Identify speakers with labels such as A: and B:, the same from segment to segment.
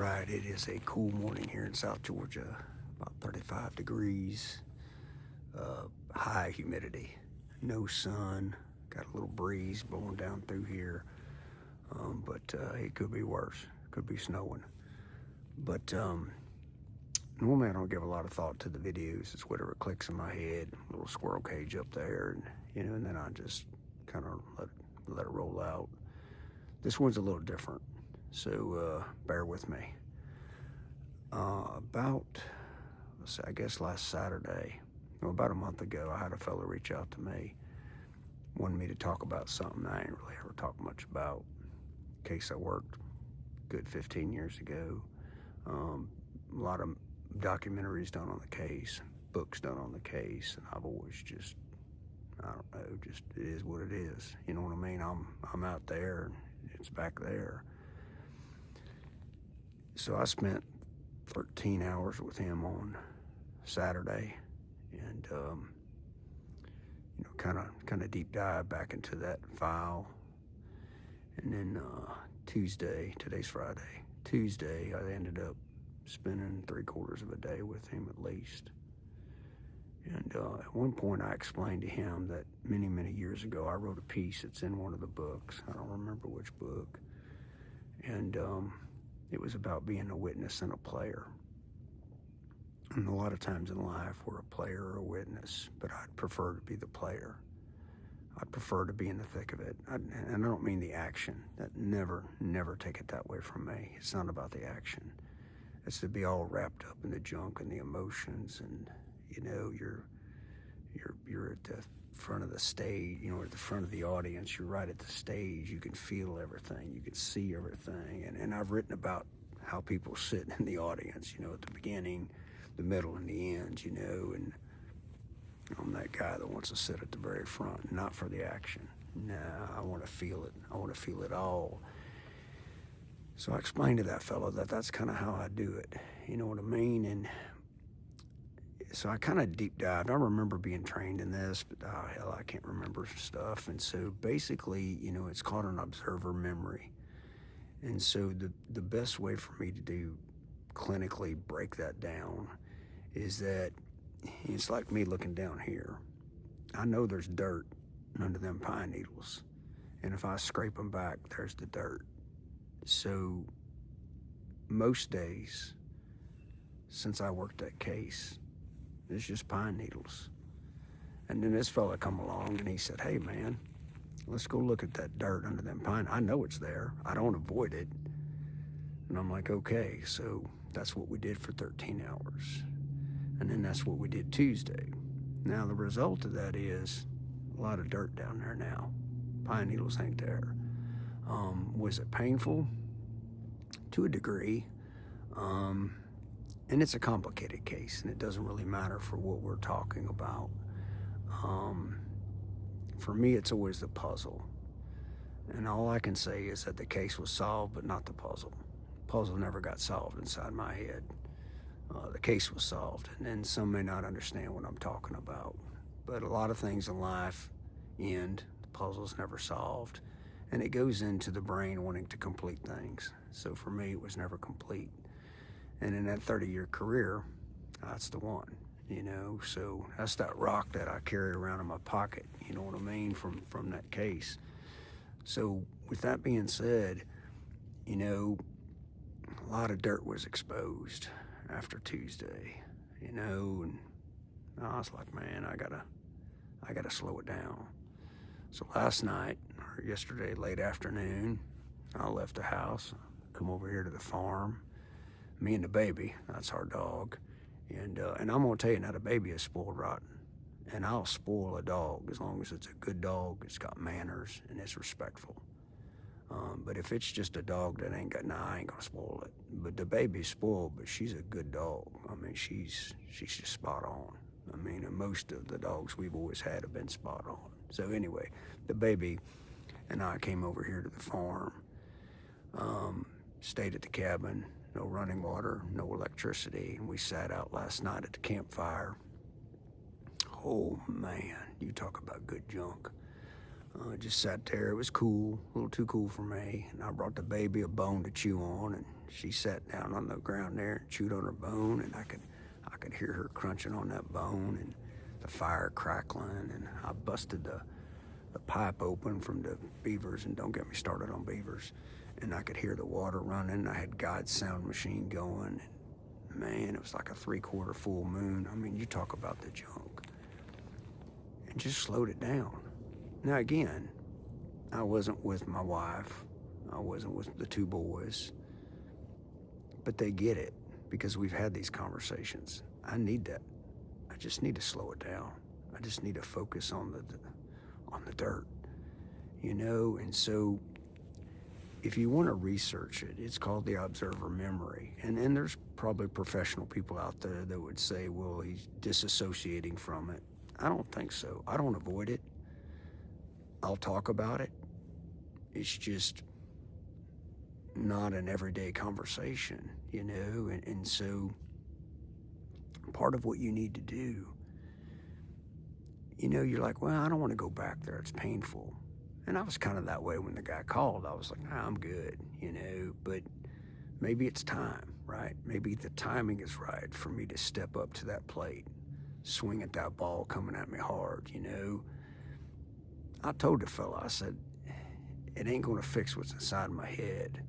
A: right, it is a cool morning here in South Georgia, about 35 degrees, high humidity, no sun, got a little breeze blowing down through here, but it could be worse, could be snowing. But normally I don't give a lot of thought to the videos. It's whatever clicks in my head, a little squirrel cage up there, and then I just kind of let it roll out. This one's a little different, so bear with me. I guess last Saturday, about a month ago, I had a fella reach out to me, wanted me to talk about something I ain't really ever talked much about. Case I worked good 15 years ago. A lot of documentaries done on the case, books done on the case, and I've always just, I don't know, just it is what it is. You know what I mean? I'm out there, and it's back there. So I spent 13 hours with him on Saturday, and kind of deep dive back into that file. And then Tuesday, today's Friday, Tuesday, I ended up spending 3/4 of a day with him at least. And at one point I explained to him that many years ago I wrote a piece that's in one of the books. I don't remember which book. And it was about being a witness and a player. And a lot of times in life we're a player or a witness, but I'd prefer to be the player. I'd prefer to be in the thick of it. And I don't mean the action. That never take it that way from me. It's not about the action. It's to be all wrapped up in the junk and the emotions, and you're at the front of the stage, at the front of the audience. You're right at the stage. You can feel everything. You can see everything. And I've written about how people sit in the audience, at the beginning, the middle, and the end, and I'm that guy that wants to sit at the very front, not for the action. Nah, I want to feel it. I want to feel it all. So I explained to that fellow that that's kind of how I do it. You know what I mean? And so I kind of deep dived. I remember being trained in this, but hell, I can't remember stuff. And so basically, it's called an observer memory. And so the best way for me to do clinically break that down is that it's like me looking down here. I know there's dirt under them pine needles. And if I scrape them back, there's the dirt. So most days since I worked that case, it's just pine needles. And then this fella come along and he said, "Hey man, let's go look at that dirt under them pine. I know it's there. I don't avoid it." And I'm like, okay. So that's what we did for 13 hours. And then that's what we did Tuesday. Now the result of that is a lot of dirt down there now. Pine needles ain't there. Was it painful? To a degree. And it's a complicated case, and it doesn't really matter for what we're talking about. For me, it's always the puzzle. And all I can say is that the case was solved, but not the puzzle. The puzzle never got solved inside my head. The case was solved, and then some may not understand what I'm talking about. But a lot of things in life end, the puzzle's never solved, and it goes into the brain wanting to complete things. So for me, it was never complete. And in that 30-year career, that's the one, So that's that rock that I carry around in my pocket, you know what I mean, from that case. So with that being said, a lot of dirt was exposed after Tuesday, and I was like, man, I gotta slow it down. So last night, or yesterday, late afternoon, I left the house, come over here to the farm, me and the baby, that's our dog, and I'm gonna tell you now, the baby is spoiled rotten, and I'll spoil a dog as long as it's a good dog, it's got manners, and it's respectful. But if it's just a dog that ain't got, I ain't gonna spoil it. But the baby's spoiled, but she's a good dog. I mean, she's just spot on. I mean, and most of the dogs we've always had have been spot on. So anyway, the baby and I came over here to the farm, stayed at the cabin, no running water, no electricity, and we sat out last night at the campfire. Oh man, you talk about good junk. Just sat there. It was cool, a little too cool for me. And I brought the baby a bone to chew on, and she sat down on the ground there and chewed on her bone, and I could hear her crunching on that bone and the fire crackling, and I busted the pipe open from the beavers, and don't get me started on beavers, and I could hear the water running. I had God's sound machine going, and man, it was like a 3/4 full moon. I mean, you talk about the junk. And just slowed it down. Now again, I wasn't with my wife, I wasn't with the 2 boys, but they get it because we've had these conversations. I need that. I just need to slow it down. I just need to focus on the dirt, and so if you want to research it, it's called the observer memory. And there's probably professional people out there that would say, well, he's disassociating from it. I don't think so. I don't avoid it. I'll talk about it. It's just not an everyday conversation, and so part of what you need to do, you're like, well, I don't want to go back there. It's painful. And I was kind of that way when the guy called. I was like, nah, I'm good, but maybe it's time, right? Maybe the timing is right for me to step up to that plate, swing at that ball coming at me hard, I told the fella, I said, it ain't going to fix what's inside my head,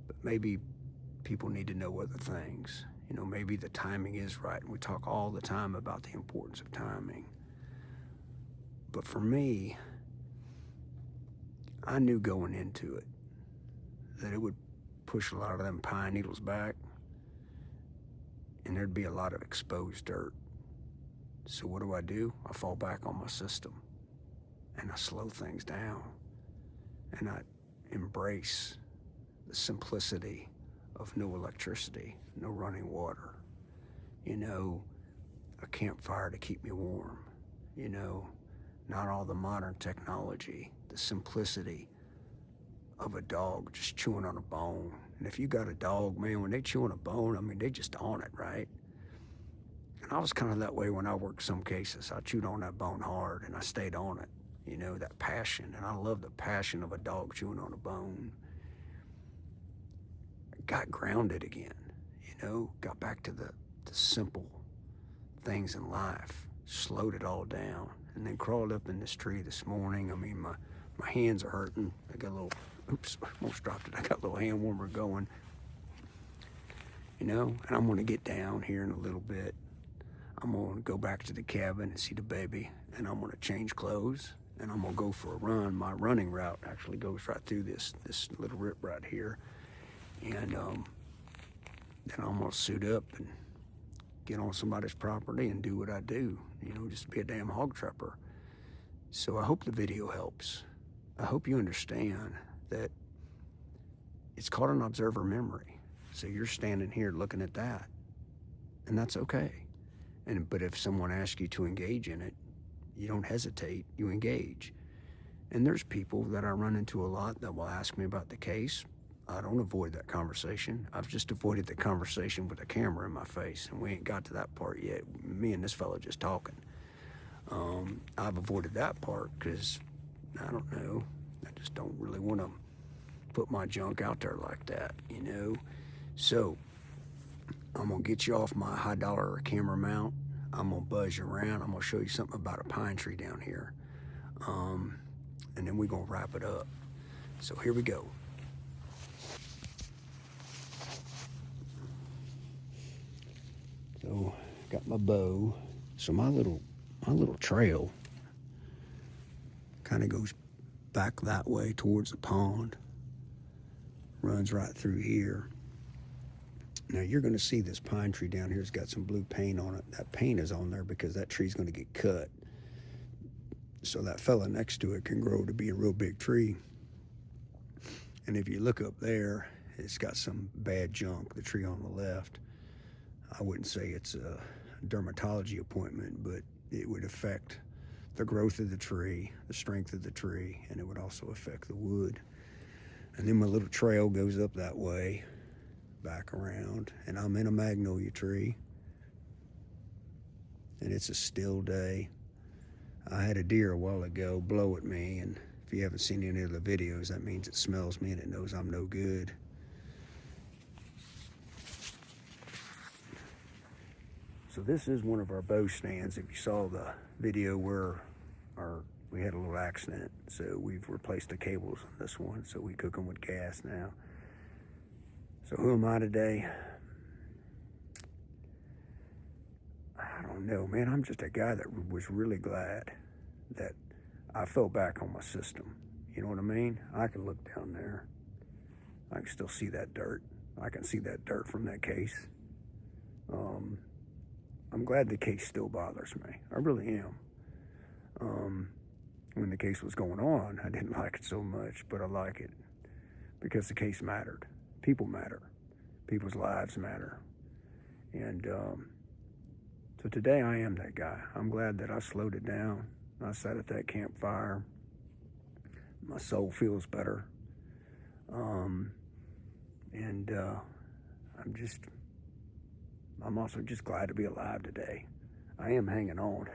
A: but maybe people need to know other things. Maybe the timing is right. And we talk all the time about the importance of timing. But for me, I knew going into it that it would push a lot of them pine needles back, and there'd be a lot of exposed dirt. So what do? I fall back on my system, and I slow things down, and I embrace the simplicity of no electricity, no running water, a campfire to keep me warm, not all the modern technology, the simplicity of a dog just chewing on a bone. And if you got a dog, man, when they chew on a bone, I mean, they just on it, right? And I was kind of that way when I worked some cases. I chewed on that bone hard, and I stayed on it, that passion. And I love the passion of a dog chewing on a bone. I got grounded again, got back to the simple things in life, slowed it all down, and then crawled up in this tree this morning. I mean, my hands are hurting. I got a little, almost dropped it. I got a little hand warmer going, and I'm going to get down here in a little bit. I'm going to go back to the cabin and see the baby, and I'm going to change clothes, and I'm going to go for a run. My running route actually goes right through this little rip right here, and then I'm going to suit up and get on somebody's property and do what I do, just be a damn hog trapper. So I hope the video helps. I hope you understand that it's called an observer memory. So you're standing here looking at that, and that's okay. But if someone asks you to engage in it, you don't hesitate, you engage. And there's people that I run into a lot that will ask me about the case. I don't avoid that conversation. I've just avoided the conversation with a camera in my face, and we ain't got to that part yet. Me and this fella just talking. I've avoided that part because, I don't know, I just don't really want to put my junk out there like that, So I'm going to get you off my high dollar camera mount. I'm going to buzz you around. I'm going to show you something about a pine tree down here. And then we're going to wrap it up. So here we go. So got my bow. So my little trail kind of goes back that way towards the pond. Runs right through here. Now you're going to see this pine tree down here has got some blue paint on it. That paint is on there because that tree's going to get cut. So that fella next to it can grow to be a real big tree. And if you look up there, it's got some bad junk, the tree on the left. I wouldn't say it's a dermatology appointment, but it would affect the growth of the tree, the strength of the tree, and it would also affect the wood. And then my little trail goes up that way, back around, and I'm in a magnolia tree, and it's a still day. I had a deer a while ago blow at me and If you haven't seen any of the videos, that means it smells me and it knows I'm no good. So this is one of our bow stands. If you saw the video where we had a little accident, so we've replaced the cables on this one, so we cook them with gas now. So who am I today? I don't know, man. I'm just a guy that was really glad that I fell back on my system. You know what I mean? I can look down there. I can still see that dirt. I can see that dirt from that case. I'm glad the case still bothers me. I really am. When the case was going on, I didn't like it so much, but I like it because the case mattered. People matter. People's lives matter. And so today I am that guy. I'm glad that I slowed it down. I sat at that campfire. My soul feels better. I'm also just glad to be alive today. I am hanging on.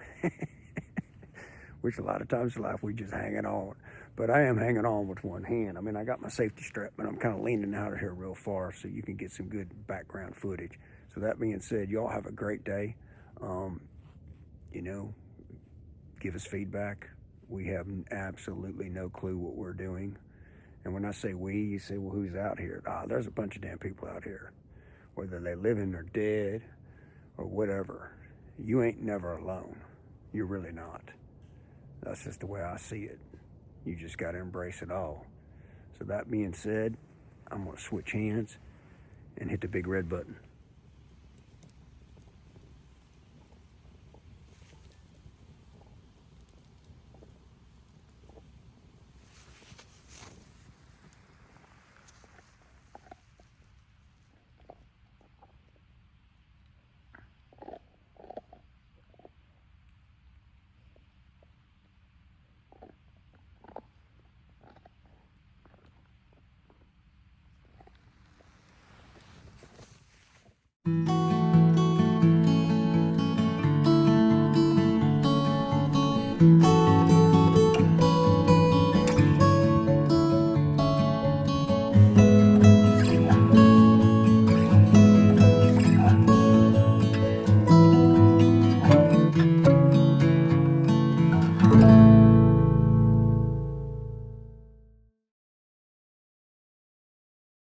A: Which a lot of times in life we just hanging on. But I am hanging on with one hand. I mean, I got my safety strap, but I'm kind of leaning out of here real far so you can get some good background footage. So that being said, y'all have a great day. Give us feedback. We have absolutely no clue what we're doing. And when I say we, you say, well, who's out here? There's a bunch of damn people out here. Whether they living or dead or whatever, you ain't never alone. You're really not. That's just the way I see it. You just got to embrace it all. So that being said, I'm going to switch hands and hit the big red button.